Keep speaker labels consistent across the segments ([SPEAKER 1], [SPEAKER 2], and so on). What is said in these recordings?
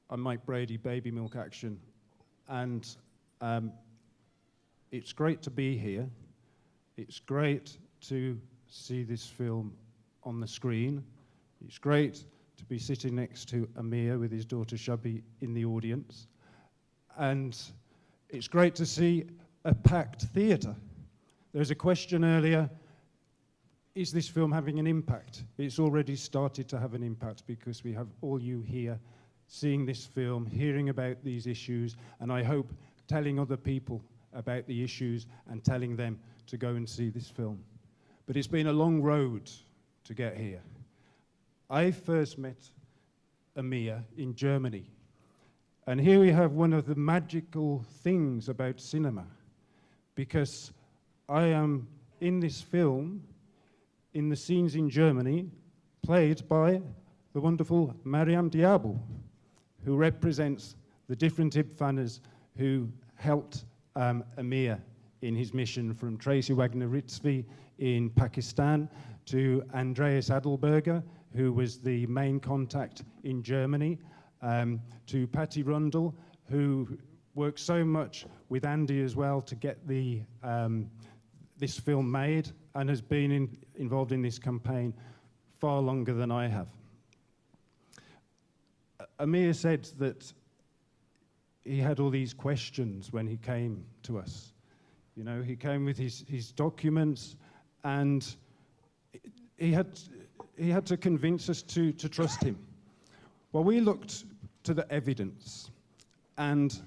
[SPEAKER 1] I'm Mike Brady, Baby Milk Action, and it's great to be here. It's great to see this film on the screen. It's great to be sitting next to Aamir with his daughter Shabi in the audience. And it's great to see a packed theatre. There was a question earlier, is this film having an impact? It's already started to have an impact because we have all you here seeing this film, hearing about these issues, and I hope telling other people about the issues and telling them to go and see this film. But it's been a long road to get here. I first met Aamir in Germany, and here we have one of the magical things about cinema, because I am in this film, in the scenes in Germany, played by the wonderful Mariam Diabo, who represents the different IBFANers who helped Aamir in his mission, from Tracy Wagner-Ritzvi in Pakistan to Andreas Adelberger, who was the main contact in Germany, to Patty Rundle, who worked so much with Andy as well to get this film made, and has been involved in this campaign far longer than I have. Aamir said that he had all these questions when he came to us. You know, he came with his documents, and he had to convince us to trust him. Well, we looked to the evidence, and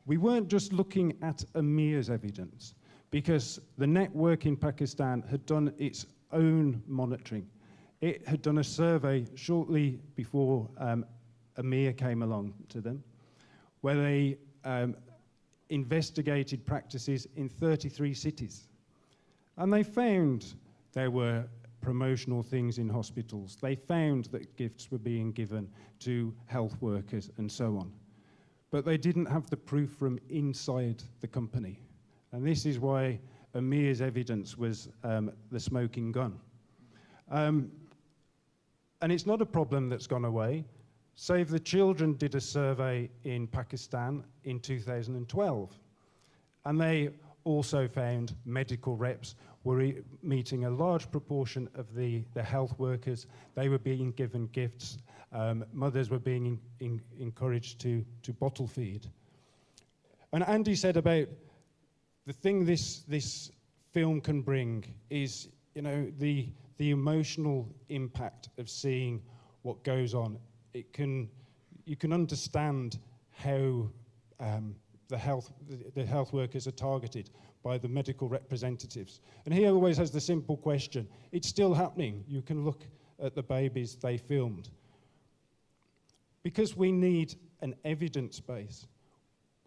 [SPEAKER 1] we weren't just looking at Aamir's evidence, because the network in Pakistan had done its own monitoring. It had done a survey shortly before Aamir came along to them, where they investigated practices in 33 cities. And they found there were promotional things in hospitals. They found that gifts were being given to health workers and so on. But they didn't have the proof from inside the company. And this is why Aamir's evidence was the smoking gun. And it's not a problem that's gone away. Save the Children did a survey in Pakistan in 2012, and they also found medical reps were meeting a large proportion of the health workers. They were being given gifts. Mothers were being encouraged to bottle feed. And Andy said about the thing this film can bring is, you know, the emotional impact of seeing what goes on. You can understand how the health workers are targeted by the medical representatives. And he always has the simple question, it's still happening. You can look at the babies they filmed. Because we need an evidence base,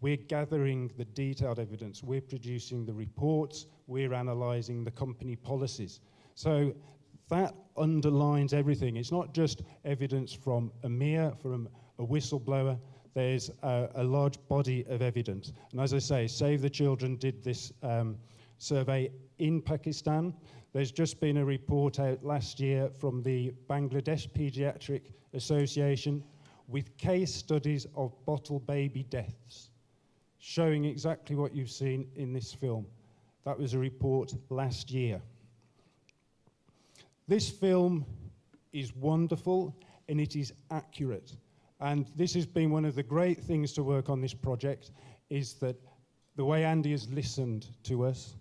[SPEAKER 1] we're gathering the detailed evidence, we're producing the reports, we're analysing the company policies. So that underlines everything. It's not just evidence from Aamir, from a whistleblower. There's a large body of evidence. And as I say, Save the Children did this survey in Pakistan. There's just been a report out last year from the Bangladesh Pediatric Association with case studies of bottle baby deaths, showing exactly what you've seen in this film. That was a report last year. This film is wonderful and it is accurate. And this has been one of the great things to work on this project, is that the way Andy has listened to us,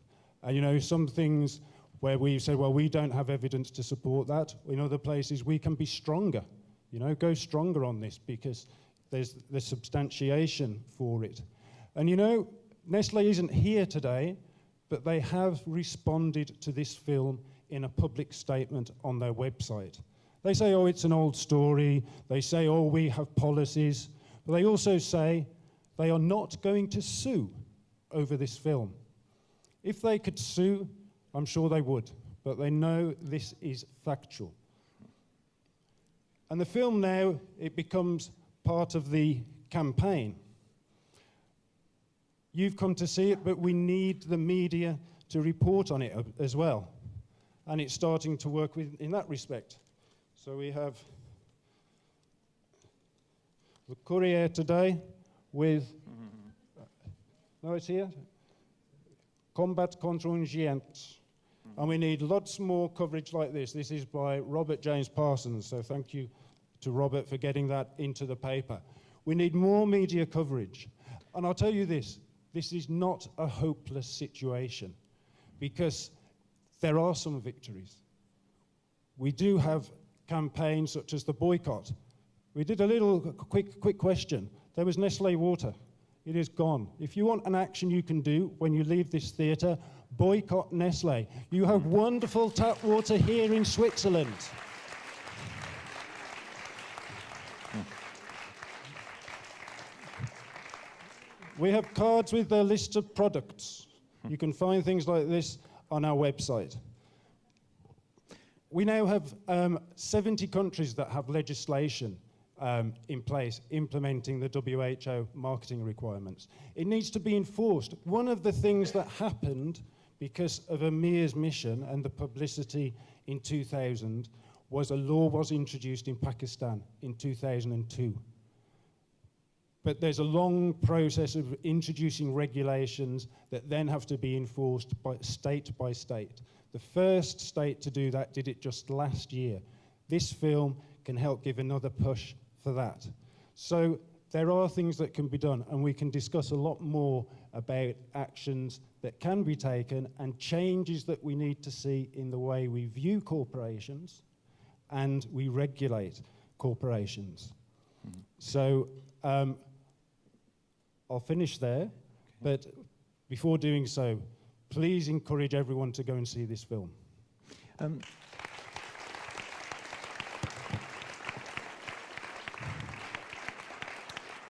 [SPEAKER 1] you know, some things where we've said, well, we don't have evidence to support that. In other places, we can be stronger, you know, go stronger on this because there's the substantiation for it. And you know, Nestlé isn't here today, but they have responded to this film in a public statement on their website. They say, oh, it's an old story. They say, oh, we have policies. But they also say they are not going to sue over this film. If they could sue, I'm sure they would, but they know this is factual. And the film now, it becomes part of the campaign. You've come to see it, but we need the media to report on it as well. And it's starting to work in that respect. So we have the Courier today with, no, it's here, Combat contre un géant. And we need lots more coverage like this. This is by Robert James Parsons, so thank you to Robert for getting that into the paper. We need more media coverage. And I'll tell you this is not a hopeless situation, because there are some victories. We do have campaigns such as the boycott. We did a little quick question. There was Nestlé water. It is gone. If you want an action you can do when you leave this theatre, boycott Nestlé. You have wonderful tap water here in Switzerland. We have cards with their list of products. You can find things like this on our website. We now have 70 countries that have legislation in place implementing the WHO marketing requirements. It needs to be enforced. One of the things that happened because of Amir's mission and the publicity in 2000 was a law was introduced in Pakistan in 2002. But there's a long process of introducing regulations that then have to be enforced by state. The first state to do that did it just last year. This film can help give another push for that. So there are things that can be done, and we can discuss a lot more about actions that can be taken and changes that we need to see in the way we view corporations and we regulate corporations. Mm-hmm. So I'll finish there, but before doing so, please encourage everyone to go and see this film.